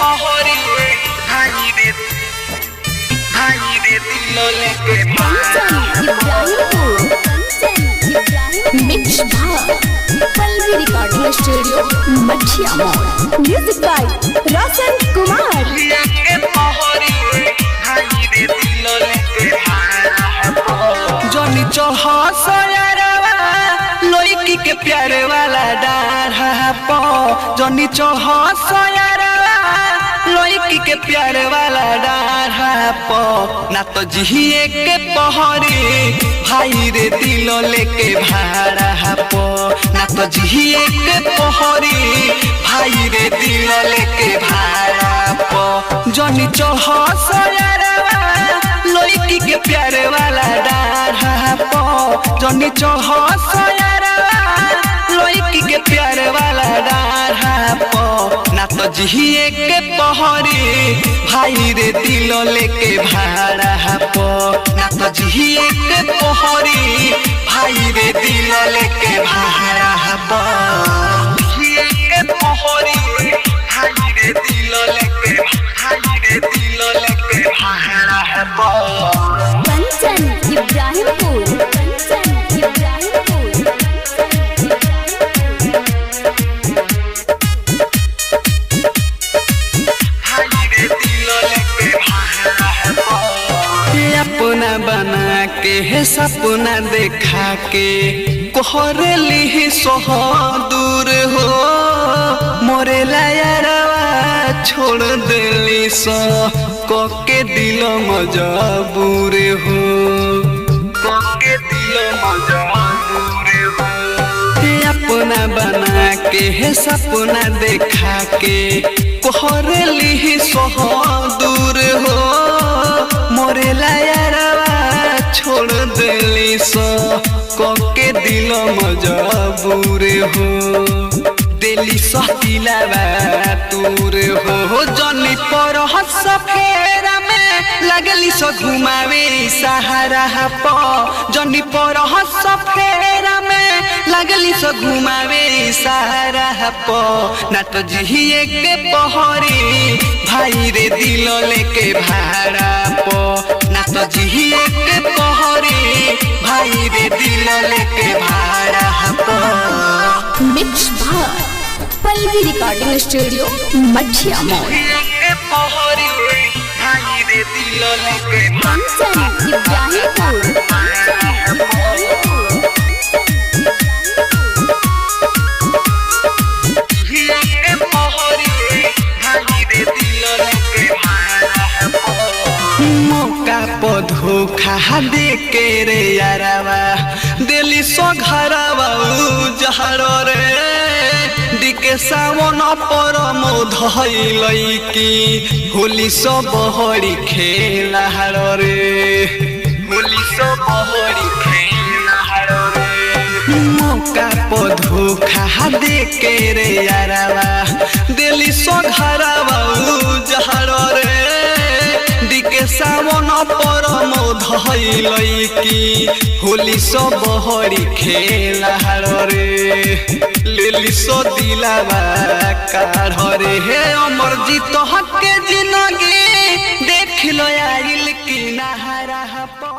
पहरी भाई रे दिल लेके मिक्स पल्लवी रिकॉर्डिंग स्टूडियो मठिया mall. Music by Roshan Kumar. लेके पहरी भाई रे दिल लेके जनी चढ़ा सयारवा लड़की के प्यारे वाला डाढ़ा पो जनी चढ़ा सयारवा लड़की के प्यारे वाला डाढ़ा पो ना तो जिए के पहरी भाई रे दिल लेके भाड़ा पो ना तो जिए के पहरी भाई रे दिल लेके भाड़ा पो जनी चढ़ा सयारवा लड़की के प्यारे वाला डाढ़ा पो जनी चढ़ा सयारवा लड़की के प्यारे वाला डाढ़ा पो ना तो जिए के पहरी भाई रे दिल लेके भाड़ा पो ना तो जिए के पहरी भाई रे दिल लेके भाड़ा पो जिए के पहरी भाई रे दिल लेके भाड़ा पो कंचन इब्राहिमपुर। अपना बना के सपना देखा के कोहरली सोह दूर हो मोरे लायरवा छोड़ दिली सो कोके दिल मजबूर हो कोके दिल मजबूर हो अपना बना के सपना देखा के कोहरली सोह दूर हो मोरे लायरवा छोड़ दिली सो कोके दिल मजबूर हो दिली सतीलावा तूर हो जनी पर सफेरा में लगली सो घुमावे सहारा पो जनी पर सफेरा में लगली सो घुमावे सहारा पो ना तो जिए के पहरी भाई रे दिल लेके भाड़ा पो ना तो जिए के पहरी भाई रे दिल लेके भाड़ा पो मिक्स पल्लवी रिकॉर्डिंग स्टूडियो मठिया मॉल। पहरी भाई रे दिल लेके कंचन इब्राहिमपुर। मौका पर धोखा दे के रे यारवा दिली सो घरवा उजहर रे दिके सावन पर मोधई की होली सो बहरी खेला रे होली सो बहरी खेला रे मौका पर धोखा दे के रे यारवा दिली सो घरवा उजहर रे दिके सावन पर मोधई की होली सो बहरी खेला रे लेली सो दिलावा काढ़ रे हे अमर जीत हक के जिंदगी देख लो आइल की नहरा पो।